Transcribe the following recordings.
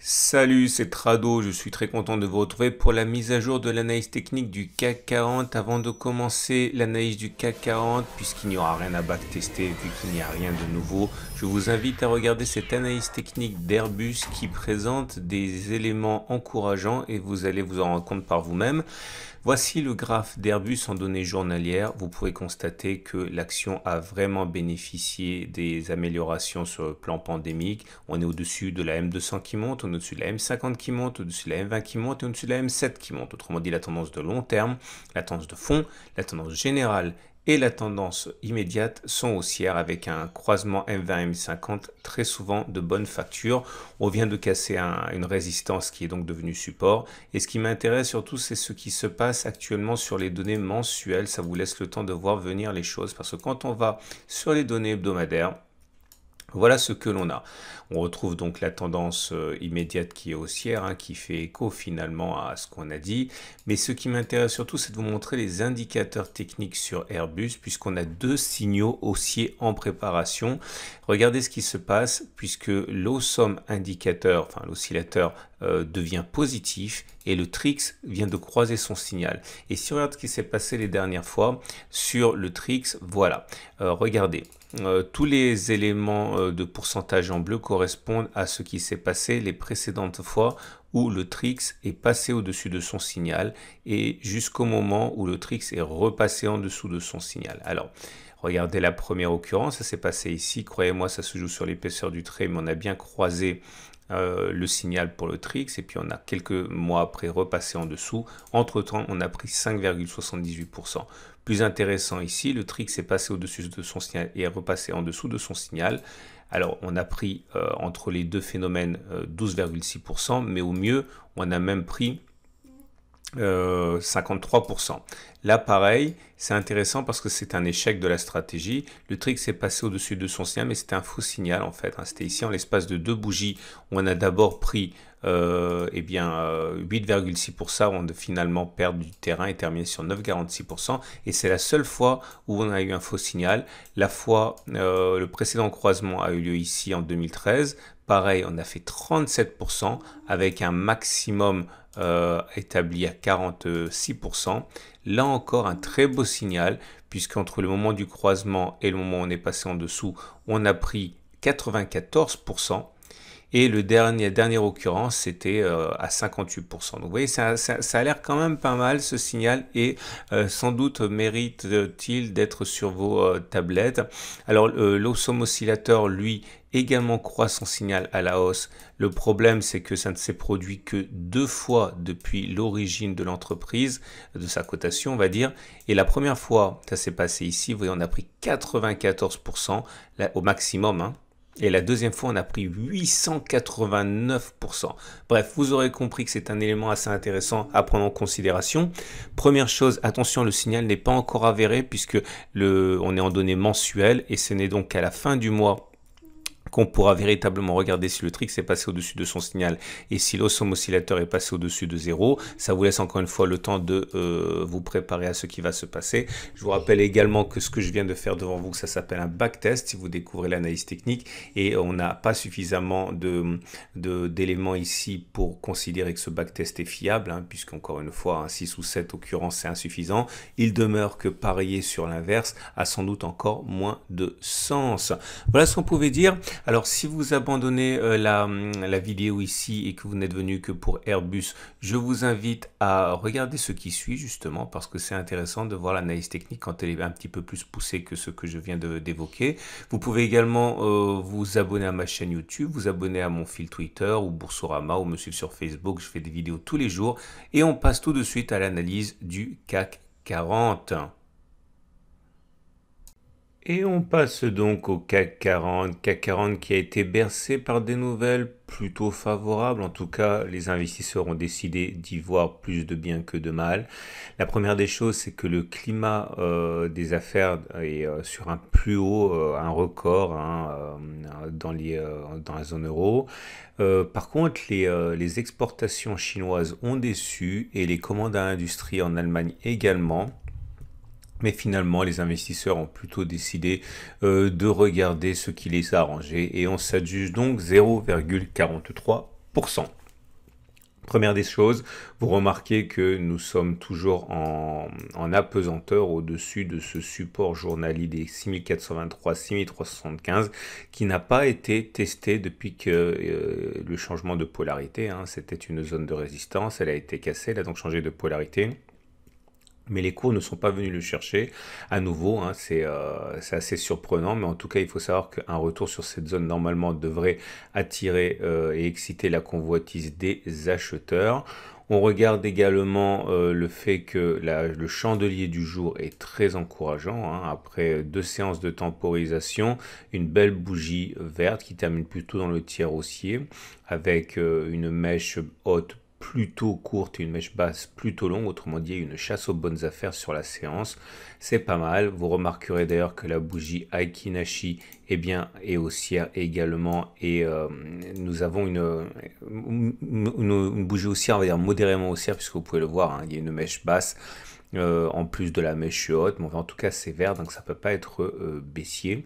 Salut, c'est Trado, je suis très content de vous retrouver pour la mise à jour de l'analyse technique du CAC 40. Avant de commencer l'analyse du CAC 40, puisqu'il n'y aura rien à backtester vu qu'il n'y a rien de nouveau, je vous invite à regarder cette analyse technique d'Airbus qui présente des éléments encourageants et vous allez vous en rendre compte par vous-même. Voici le graphe d'Airbus en données journalières. Vous pouvez constater que l'action a vraiment bénéficié des améliorations sur le plan pandémique. On est au-dessus de la M200 qui monte, on est au-dessus de la M50 qui monte, au-dessus de la M20 qui monte et au-dessus de la M7 qui monte. Autrement dit, la tendance de long terme, la tendance de fond, la tendance générale et la tendance immédiate sont haussières avec un croisement M20-M50 très souvent de bonne facture. On vient de casser une résistance qui est donc devenue support. Et ce qui m'intéresse surtout, c'est ce qui se passe actuellement sur les données mensuelles. Ça vous laisse le temps de voir venir les choses parce que quand on va sur les données hebdomadaires, voilà ce que l'on a. On retrouve donc la tendance immédiate qui est haussière, qui fait écho finalement à ce qu'on a dit. Mais ce qui m'intéresse surtout, c'est de vous montrer les indicateurs techniques sur Airbus, puisqu'on a deux signaux haussiers en préparation. Regardez ce qui se passe, puisque l'Awesome indicateur, enfin l'oscillateur, devient positif et le Trix vient de croiser son signal. Et si on regarde ce qui s'est passé les dernières fois sur le Trix, voilà. Regardez. Tous les éléments de pourcentage en bleu correspondent à ce qui s'est passé les précédentes fois où le Trix est passé au-dessus de son signal et jusqu'au moment où le Trix est repassé en dessous de son signal. Alors, regardez la première occurrence, ça s'est passé ici. Croyez-moi, ça se joue sur l'épaisseur du trait, mais on a bien croisé le signal pour le Trix et puis on a quelques mois après repassé en dessous. Entre temps, on a pris 5,78%. Plus intéressant ici, le Trix est passé au-dessus de son signal et est repassé en dessous de son signal. Alors, on a pris entre les deux phénomènes 12,6%, mais au mieux, on a même pris 53%. Là, pareil, c'est intéressant parce que c'est un échec de la stratégie. Le Trix est passé au-dessus de son signal, mais c'était un faux signal en fait. C'était ici en l'espace de deux bougies où on a d'abord pris 8,6%, on a finalement perdu du terrain et terminé sur 9,46%. Et c'est la seule fois où on a eu un faux signal. La fois, le précédent croisement a eu lieu ici en 2013. Pareil, on a fait 37% avec un maximum établi à 46%. Là encore, un très beau signal, puisqu'entre le moment du croisement et le moment où on est passé en dessous, on a pris 94%. Et le dernière occurrence, c'était à 58%. Donc vous voyez, ça a l'air quand même pas mal ce signal et sans doute mérite-t-il d'être sur vos tablettes. Alors l'Awesome oscillateur, lui, également croît son signal à la hausse. Le problème, c'est que ça ne s'est produit que deux fois depuis l'origine de l'entreprise, de sa cotation, on va dire. Et la première fois, ça s'est passé ici, vous voyez, on a pris 94% là, au maximum, Et la deuxième fois, on a pris 889%. Bref, vous aurez compris que c'est un élément assez intéressant à prendre en considération. Première chose, attention, le signal n'est pas encore avéré puisque on est en données mensuelles et ce n'est donc qu'à la fin du mois qu'on pourra véritablement regarder si le Trix est passé au-dessus de son signal et si l'Awesome oscillateur est passé au-dessus de 0. Ça vous laisse encore une fois le temps de vous préparer à ce qui va se passer. Je vous rappelle également que ce que je viens de faire devant vous, ça s'appelle un backtest si vous découvrez l'analyse technique et on n'a pas suffisamment d'éléments ici pour considérer que ce backtest est fiable, puisqu'encore une fois, 6 ou 7 occurrences, c'est insuffisant. Il demeure que parier sur l'inverse a sans doute encore moins de sens. Voilà ce qu'on pouvait dire. Alors, si vous abandonnez la vidéo ici et que vous n'êtes venu que pour Airbus, je vous invite à regarder ce qui suit justement parce que c'est intéressant de voir l'analyse technique quand elle est un petit peu plus poussée que ce que je viens d'évoquer. Vous pouvez également vous abonner à ma chaîne YouTube, vous abonner à mon fil Twitter ou Boursorama ou me suivre sur Facebook. Je fais des vidéos tous les jours et on passe tout de suite à l'analyse du CAC 40. Et on passe donc au CAC 40, CAC 40 qui a été bercé par des nouvelles plutôt favorables. En tout cas, les investisseurs ont décidé d'y voir plus de bien que de mal. La première des choses, c'est que le climat des affaires est sur un plus haut, un record dans la zone euro. Par contre, les exportations chinoises ont déçu et les commandes à l'industrie en Allemagne également. Mais finalement, les investisseurs ont plutôt décidé de regarder ce qui les a arrangés et on s'adjuge donc 0,43%. 10%. Première des choses, vous remarquez que nous sommes toujours en apesanteur au-dessus de ce support journalier des 6423-6375 qui n'a pas été testé depuis que le changement de polarité. C'était une zone de résistance, elle a été cassée, elle a donc changé de polarité. Mais les cours ne sont pas venus le chercher à nouveau, c'est assez surprenant, mais en tout cas il faut savoir qu'un retour sur cette zone normalement devrait attirer et exciter la convoitise des acheteurs. On regarde également le fait que le chandelier du jour est très encourageant, après 2 séances de temporisation, une belle bougie verte qui termine plutôt dans le tiers haussier avec une mèche haute plutôt courte et une mèche basse plutôt longue, autrement dit une chasse aux bonnes affaires sur la séance, c'est pas mal. Vous remarquerez d'ailleurs que la bougie Aiki Nashi est haussière également, et nous avons une bougie haussière, on va dire modérément haussière, puisque vous pouvez le voir, il y a une mèche basse en plus de la mèche haute, mais en tout cas c'est vert, donc ça peut pas être baissier.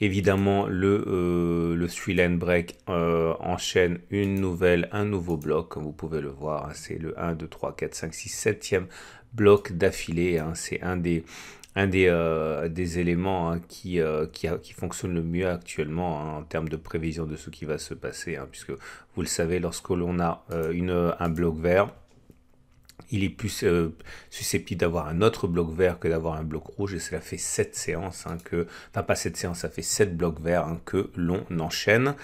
Évidemment, le 3-line break enchaîne un nouveau bloc, comme vous pouvez le voir, c'est le 1, 2, 3, 4, 5, 6, 7e bloc d'affilée, c'est un des éléments qui fonctionne le mieux actuellement en termes de prévision de ce qui va se passer, puisque vous le savez, lorsque l'on a un bloc vert, il est plus susceptible d'avoir un autre bloc vert que d'avoir un bloc rouge, et cela fait 7 séances pas 7 séances, ça fait 7 blocs verts que l'on enchaîne.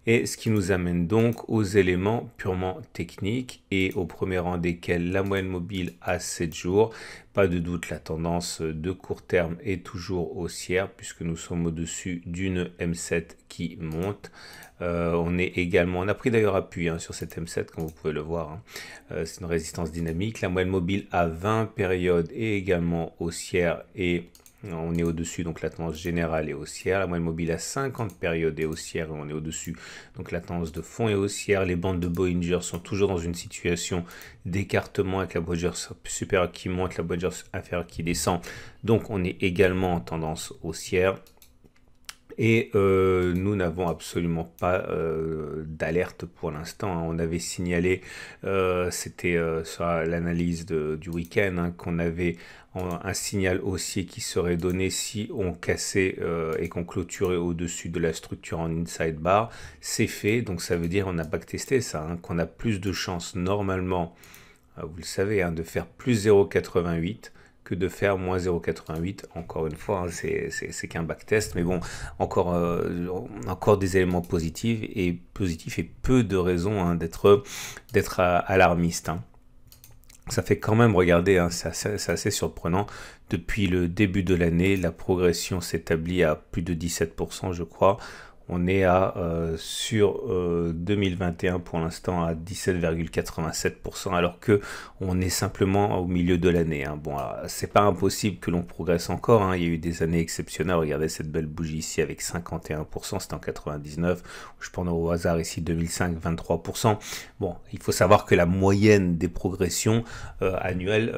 Et ce qui nous amène donc aux éléments purement techniques, et au premier rang desquels la moyenne mobile à 7 jours. Pas de doute, la tendance de court terme est toujours haussière, puisque nous sommes au-dessus d'une M7 qui monte. On a pris d'ailleurs appui sur cette M7, comme vous pouvez le voir. C'est une résistance dynamique. La moyenne mobile à 20 périodes est également haussière, et on est au-dessus, donc la tendance générale est haussière. La moyenne mobile à 50 périodes est haussière, et on est au-dessus, donc la tendance de fond est haussière. Les bandes de Bollinger sont toujours dans une situation d'écartement, avec la Bollinger supérieure qui monte, la Bollinger inférieure qui descend, donc on est également en tendance haussière. Et nous n'avons absolument pas d'alerte pour l'instant. On avait signalé, c'était sur l'analyse du week-end, qu'on avait un signal haussier qui serait donné si on cassait et qu'on clôturait au-dessus de la structure en inside bar. C'est fait, donc ça veut dire, on a backtesté ça, qu'on a plus de chances normalement, vous le savez, de faire plus 0,88 que de faire moins 0,88. Encore une fois, c'est qu'un backtest, mais bon, encore des éléments positifs et peu de raisons d'être alarmiste. Ça fait quand même, regardez, c'est assez surprenant. Depuis le début de l'année, la progression s'établit à plus de 17%, je crois. On est sur 2021 pour l'instant à 17,87%, alors que on est simplement au milieu de l'année. Bon, c'est pas impossible que l'on progresse encore. Il y a eu des années exceptionnelles. Regardez cette belle bougie ici avec 51%, c'était en 99. Je prends au hasard ici 2005, 23%. Bon, il faut savoir que la moyenne des progressions annuelles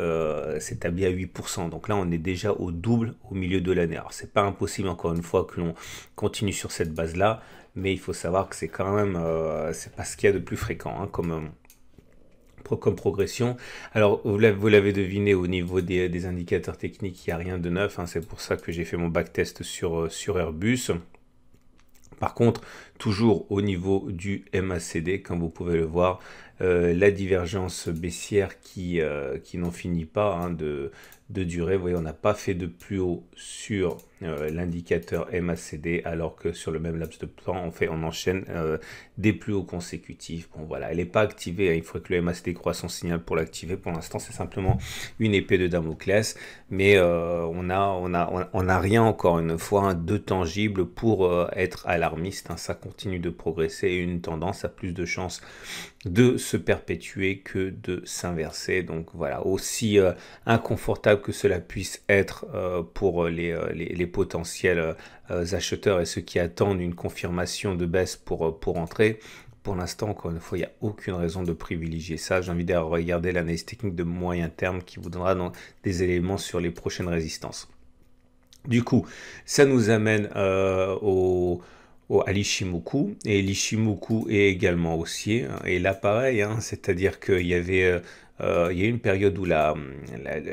s'établit à 8%. Donc là, on est déjà au double au milieu de l'année. Alors, c'est pas impossible, encore une fois, que l'on continue sur cette base-là. Mais il faut savoir que c'est quand même, c'est pas ce qu'il y a de plus fréquent comme progression. Alors, vous l'avez deviné, au niveau des indicateurs techniques, il n'y a rien de neuf. C'est pour ça que j'ai fait mon backtest sur Airbus. Par contre, toujours au niveau du MACD, comme vous pouvez le voir, la divergence baissière qui n'en finit pas de durer. Vous voyez, on n'a pas fait de plus haut sur l'indicateur MACD, alors que sur le même laps de temps, on enchaîne des plus hauts consécutifs. Bon voilà, elle n'est pas activée, il faudrait que le MACD croisse son signal pour l'activer. Pour l'instant, c'est simplement une épée de Damoclès, mais on n'a rien, encore une fois, de tangible pour être alarmiste. Ça continue de progresser, et une tendance a plus de chances de se perpétuer que de s'inverser. Donc voilà, aussi inconfortable que cela puisse être pour les potentiels acheteurs et ceux qui attendent une confirmation de baisse pour entrer. Pour l'instant, encore une fois, il n'y a aucune raison de privilégier ça. J'invite à regarder l'analyse technique de moyen terme qui vous donnera des éléments sur les prochaines résistances. Du coup, ça nous amène au à l'Ishimoku, et l'Ishimoku est également haussier, hein. Et là pareil, hein, c'est-à-dire qu'il y avait il y a eu une période où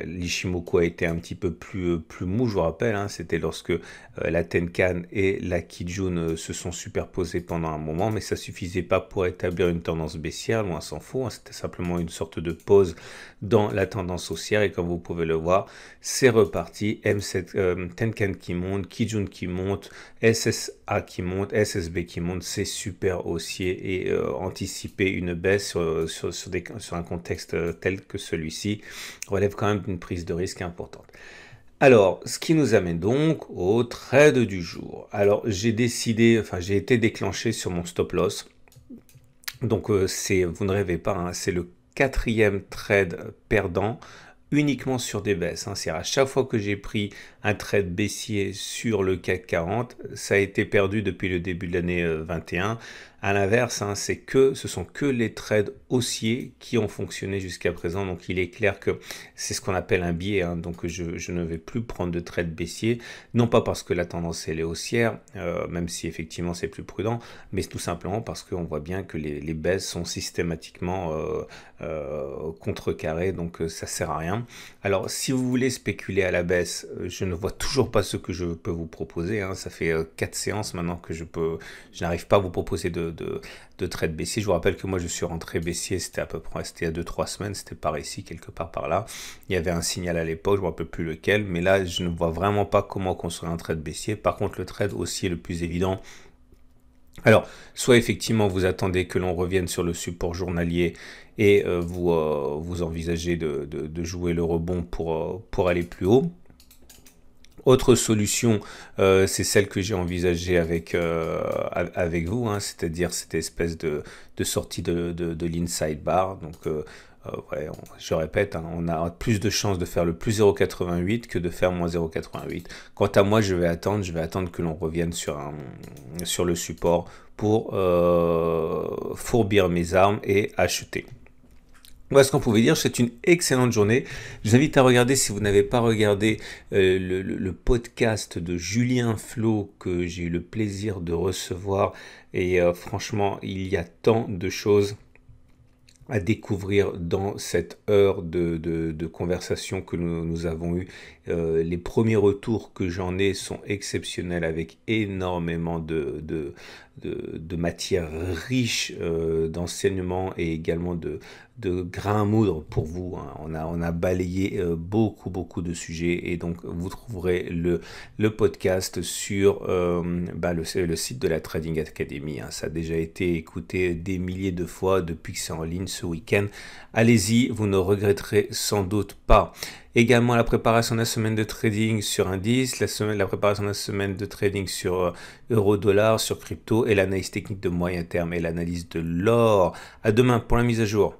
l'Ishimoku a été un petit peu plus mou, je vous rappelle, hein, c'était lorsque la Tenkan et la Kijun se sont superposées pendant un moment, mais ça suffisait pas pour établir une tendance baissière, loin s'en faut, hein, c'était simplement une sorte de pause dans la tendance haussière, et comme vous pouvez le voir, c'est reparti, M7, Tenkan qui monte, Kijun qui monte, SSA qui monte, SSB qui monte, c'est super haussier, et anticiper une baisse sur un contexte tel que celui-ci relève quand même d'une prise de risque importante. Alors, ce qui nous amène donc au trade du jour. Alors, j'ai été déclenché sur mon stop loss. Donc, vous ne rêvez pas, hein, c'est le 4e trade perdant uniquement sur des baisses, hein. C'est à chaque fois que j'ai pris un trade baissier sur le CAC 40, ça a été perdu depuis le début de l'année 21. À l'inverse, hein, ce sont que les trades haussiers qui ont fonctionné jusqu'à présent. Donc il est clair que c'est ce qu'on appelle un biais, hein. Donc je ne vais plus prendre de trade baissier, non pas parce que la tendance elle est haussière, même si effectivement c'est plus prudent, mais tout simplement parce qu'on voit bien que les baisses sont systématiquement contrecarrées, donc ça sert à rien. Alors si vous voulez spéculer à la baisse, je ne vois toujours pas ce que je peux vous proposer, hein. Ça fait 4 séances maintenant que je n'arrive pas à vous proposer de trade baissier. Je vous rappelle que moi je suis rentré baissier, c'était il y a 2-3 semaines, c'était par ici, quelque part par là. Il y avait un signal à l'époque, je ne me rappelle plus lequel, mais là je ne vois vraiment pas comment construire un trade baissier. Par contre le trade haussier le plus évident, alors, soit effectivement vous attendez que l'on revienne sur le support journalier et vous envisagez de jouer le rebond pour aller plus haut. Autre solution, c'est celle que j'ai envisagée avec vous, hein, c'est-à-dire cette espèce de sortie de l'inside bar. Donc, ouais, je répète, hein, on a plus de chances de faire le plus 0,88 que de faire moins 0,88. Quant à moi, je vais attendre que l'on revienne sur le support pour fourbir mes armes et acheter. Voilà ce qu'on pouvait dire, c'est une excellente journée. Je vous invite à regarder, si vous n'avez pas regardé le podcast de Julien Flo que j'ai eu le plaisir de recevoir. Et franchement, il y a tant de choses à découvrir dans cette heure de conversation que nous avons eue. Les premiers retours que j'en ai sont exceptionnels, avec énormément de matière riche d'enseignements et également de grains à moudre pour vous, hein. On a balayé beaucoup de sujets, et donc vous trouverez le podcast sur le site de la Trading Academy, hein. Ça a déjà été écouté des milliers de fois depuis que c'est en ligne ce week-end. Allez-y, vous ne regretterez sans doute pas. Également la préparation de la semaine de trading sur indice, la préparation de la semaine de trading sur euro-dollar, sur crypto, et l'analyse technique de moyen terme et l'analyse de l'or. À demain pour la mise à jour.